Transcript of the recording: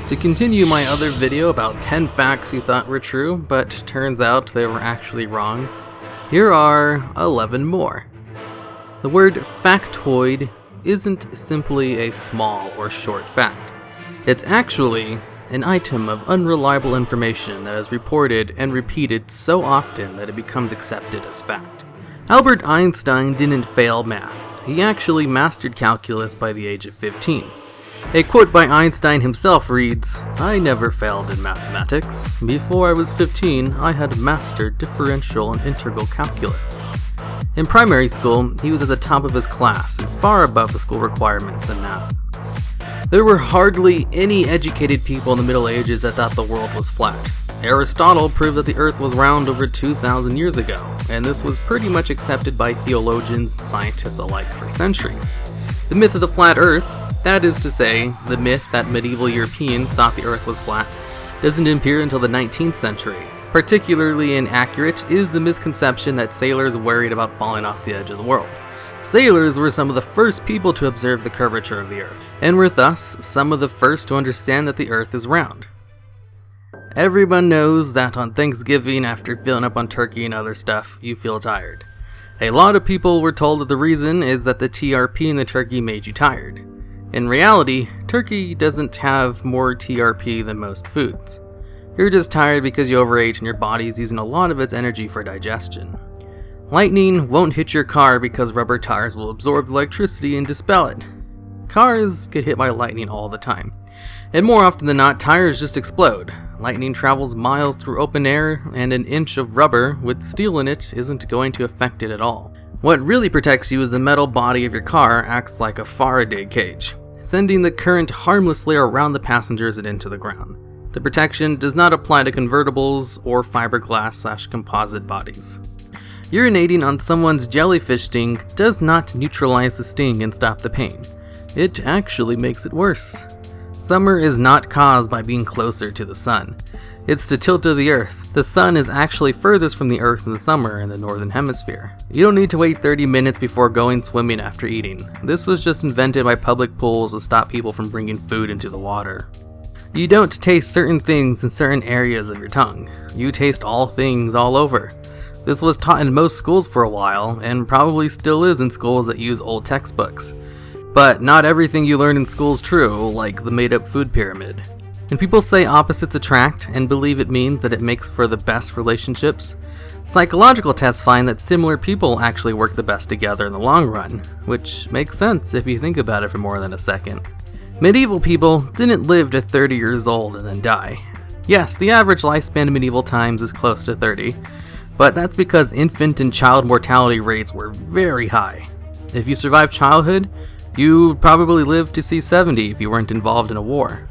To continue my other video about 10 facts you thought were true, but turns out they were actually wrong, here are 11 more. The word factoid isn't simply a small or short fact. It's actually an item of unreliable information that is reported and repeated so often that it becomes accepted as fact. Albert Einstein didn't fail math. He actually mastered calculus by the age of 15. A quote by Einstein himself reads, "I never failed in mathematics. Before I was 15, I had mastered differential and integral calculus." In primary school, he was at the top of his class and far above the school requirements in math. There were hardly any educated people in the Middle Ages that thought the world was flat. Aristotle proved that the Earth was round over 2,000 years ago, and this was pretty much accepted by theologians and scientists alike for centuries. The myth of the flat Earth, that is to say, the myth that medieval Europeans thought the Earth was flat, doesn't appear until the 19th century. Particularly inaccurate is the misconception that sailors worried about falling off the edge of the world. Sailors were some of the first people to observe the curvature of the Earth, and were thus some of the first to understand that the Earth is round. Everyone knows that on Thanksgiving, after filling up on turkey and other stuff, you feel tired. A lot of people were told that the reason is that the TRP in the turkey made you tired. In reality, turkey doesn't have more TRP than most foods. You're just tired because you overate and your body's using a lot of its energy for digestion. Lightning won't hit your car because rubber tires will absorb the electricity and dispel it. Cars get hit by lightning all the time. And more often than not, tires just explode. Lightning travels miles through open air, and an inch of rubber with steel in it isn't going to affect it at all. What really protects you is the metal body of your car acts like a Faraday cage, sending the current harmlessly around the passengers and into the ground. The protection does not apply to convertibles or fiberglass/composite bodies. Urinating on someone's jellyfish sting does not neutralize the sting and stop the pain. It actually makes it worse. Summer is not caused by being closer to the sun. It's the tilt of the Earth. The sun is actually furthest from the Earth in the summer in the northern hemisphere. You don't need to wait 30 minutes before going swimming after eating. This was just invented by public pools to stop people from bringing food into the water. You don't taste certain things in certain areas of your tongue. You taste all things all over. This was taught in most schools for a while, and probably still is in schools that use old textbooks. But not everything you learn in school is true, like the made-up food pyramid. When people say opposites attract and believe it means that it makes for the best relationships, psychological tests find that similar people actually work the best together in the long run, which makes sense if you think about it for more than a second. Medieval people didn't live to 30 years old and then die. Yes, the average lifespan in medieval times is close to 30, but that's because infant and child mortality rates were very high. If you survived childhood, you would probably live to see 70 if you weren't involved in a war.